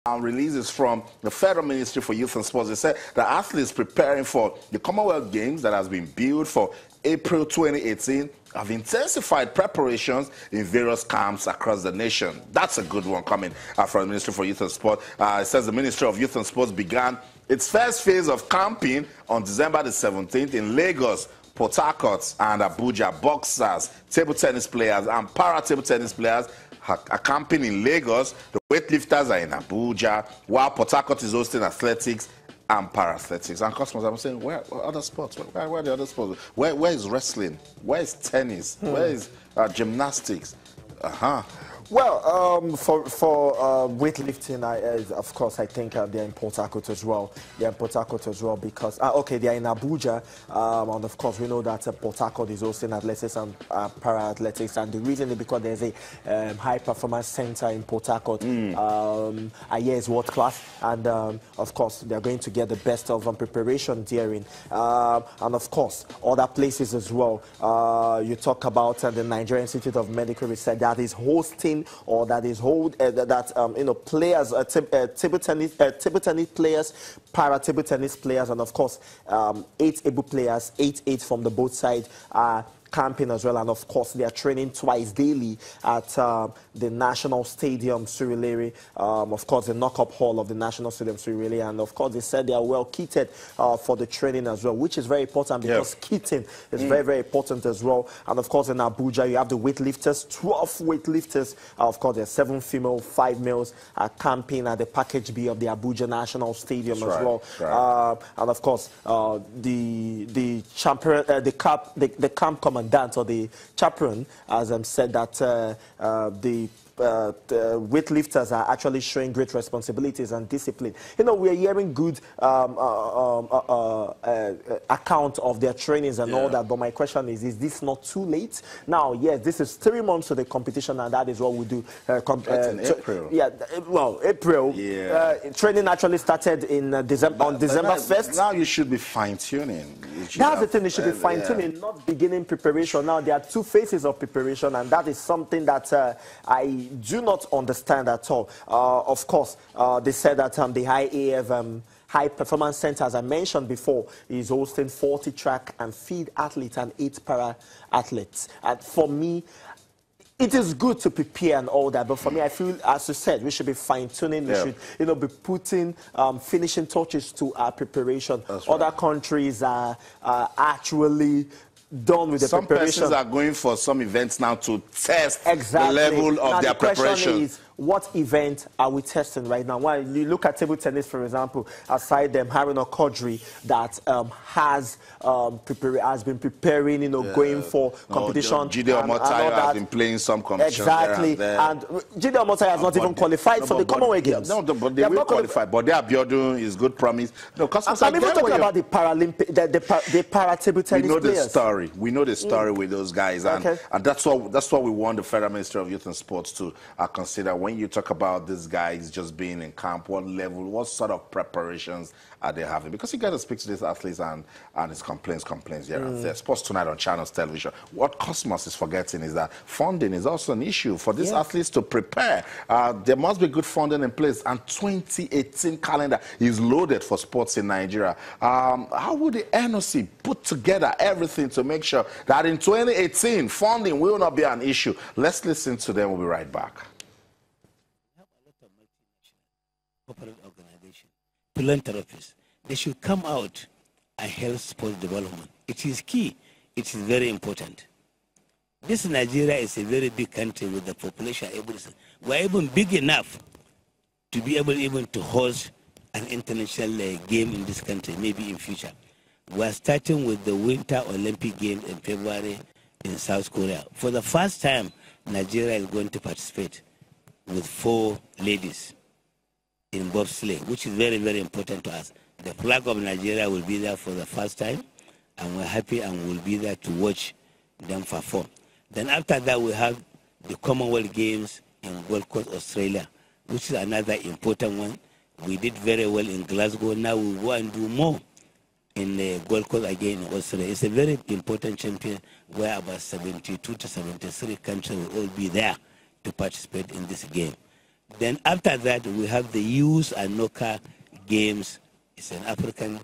releases from the Federal Ministry for Youth and Sports. They said the athletes preparing for the Commonwealth Games that has been built for April 2018 have intensified preparations in various camps across the nation. That's a good one coming from the Ministry for Youth and Sport. It says the Ministry of Youth and Sports began its first phase of camping on December the 17th in Lagos, Pt.2 and Abuja. Boxers, table tennis players and para-table tennis players are camping in Lagos. The weightlifters are in Abuja, while Pt.2 is hosting athletics and para-athletics. And customers, I'm saying, where are other sports? Where are the other sports? Where is wrestling? Where is tennis? Where is gymnastics? Well, for weightlifting, of course, I think they're in Pt.2 as well. They're in Pt.2 as well because, okay, they're in Abuja. And of course, we know that Pt.2 is hosting athletics and para-athletics. And the reason is because there's a high-performance center in Pt.2. Is world class. And, of course, they're going to get the best of preparation therein. And, of course, other places as well. You talk about the Nigerian Institute of Medical Research that is hosting or that is players, table tennis players, para table tennis players, and of course 8 able players, 8 from the both sides camping as well, and of course they are training twice daily at the National Stadium Surulere, of course the knock-up hall of the National Stadium Surulere, and of course they said they are well kitted for the training as well, which is very important because kitting is very, very important as well. And of course in Abuja you have the weightlifters, 12 weightlifters, of course there's 7 female, 5 males camping at the package B of the Abuja National Stadium as well. And of course the champion, the camp commandant or the chaperone, as said that the weightlifters are actually showing great responsibilities and discipline. You know, we're hearing good account of their trainings and all that, but my question is this not too late? Now, yes, this is 3 months to the competition, and that is what we do. In April. April. Training actually started in December, on December 1st. Now you should be fine-tuning. That's the thing, you should be fine-tuning, not beginning preparation. Now, there are 2 phases of preparation, and that is something that I do not understand at all. Of course, they said that the IAF High Performance Center, as I mentioned before, is hosting 40 track and field athletes and 8 para athletes. And for me, it is good to prepare and all that, but for me, I feel, as you said, we should be fine-tuning. We should, be putting finishing touches to our preparation. Other countries are actually done with the preparation. Some persons are going for some events now to test the level of their preparation. What event are we testing right now? Well, you look at table tennis, for example, aside them Haruna Kodri that has been preparing, going for competition. Jide Omotayo has been playing some competitions. Exactly. And Jide Omotayo has not even qualified for the Commonwealth Games. No, but they will qualify. But their Abiodun is good promise. No, I'm even talking about the Paralympic, the para table tennis players. We know the story. We know the story with those guys, and that's what we want the Federal Ministry of Youth and Sports to consider. When you talk about these guys just being in camp, what level, what sort of preparations are they having? Because you got to speak to these athletes and his complaints here and there. Sports Tonight on Channels Television. What Cosmos is forgetting is that funding is also an issue for these athletes to prepare. There must be good funding in place, and 2018 calendar is loaded for sports in Nigeria. How would the NOC put together everything to make sure that in 2018 funding will not be an issue? Let's listen to them. We'll be right back. Corporate organization, philanthropists, they should come out and help sports development. It is key. It is very important. This Nigeria is a very big country with the population. We're even big enough to be able even to host an international game in this country, maybe in future. We're starting with the Winter Olympic Games in February in South Korea. For the first time, Nigeria is going to participate with 4 ladies in bobsleigh, which is very, very important to us. The flag of Nigeria will be there for the first time, and we're happy and we'll be there to watch them perform. Then after that, we have the Commonwealth Games in Gold Coast, Australia, which is another important one. We did very well in Glasgow. Now we go and do more in the Gold Coast again in Australia. It's a very important champion where about 72 to 73 countries will all be there to participate in this game. Then after that, we have the Youth Anoka Games. It's an African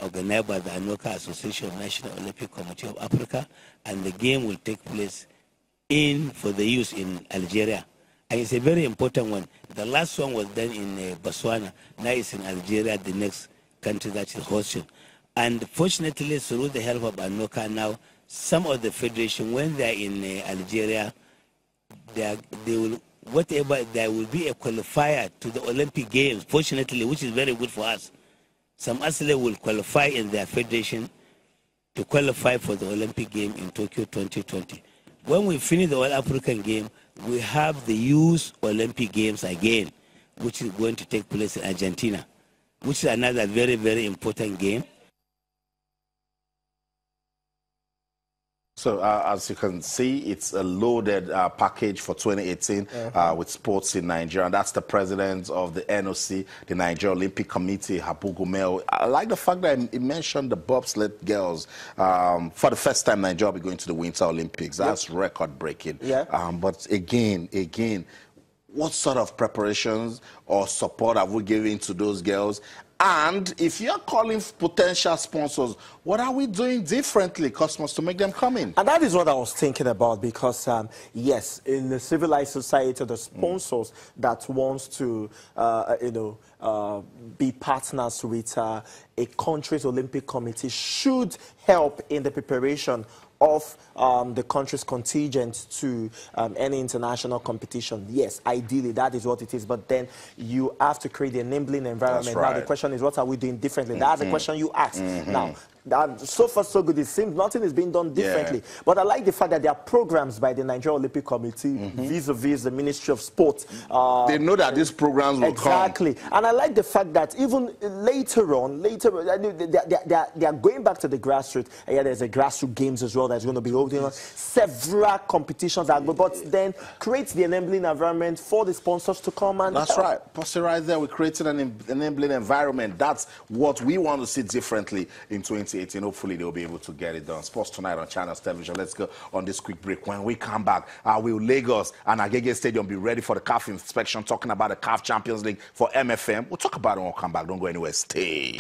organized by the Anoka Association of National Olympic Committee of Africa, and the game will take place for the youth in Algeria. And it's a very important one. The last one was done in Botswana. Now it's in Algeria, the next country that is hosting. And fortunately, through the help of Anoka now, some of the federation, when they're in Algeria, there will be a qualifier to the Olympic Games, fortunately, which is very good for us. Some athletes will qualify in their federation to qualify for the Olympic game in Tokyo 2020. When we finish the All-African game, we have the Youth Olympic Games again, which is going to take place in Argentina, which is another very, very important game. So as you can see, it's a loaded package for 2018 with sports in Nigeria. And that's the president of the NOC, the Nigerian Olympic Committee, Habu Gumel. I like the fact that he mentioned the bobsled girls. For the first time, Nigeria will be going to the Winter Olympics. That's record-breaking. But again, what sort of preparations or support have we given to those girls? And if you're calling potential sponsors, what are we doing differently, Cosmos, to make them come in? And that is what I was thinking about, because, yes, in the civilized society, the sponsors that wants to, be partners with a country's Olympic committee should help in the preparation of the country's contingent to any international competition. Yes, ideally, that is what it is. But then you have to create an enabling environment. That's right. Now, the question is, what are we doing differently? That's the question you asked. Now, so far, so good. It seems nothing is being done differently. But I like the fact that there are programs by the Nigerian Olympic Committee vis-a-vis the Ministry of Sport. They know that these programs will come. Exactly. And I like the fact that even later on, they are going back to the grassroots. Yeah, there's a grassroots games as well that's going to be holding on. Several competitions, but then create the enabling environment for the sponsors to come and That's help. right. Posse right there, we created an enabling environment. That's what we want to see differently in 2018. Hopefully, they'll be able to get it done. Sports Tonight on Channels Television. Let's go on this quick break. When we come back, will Lagos and Agege Stadium be ready for the CAF inspection, talking about the CAF Champions League for MFM? We'll talk about it when we come back. Don't go anywhere. Stay.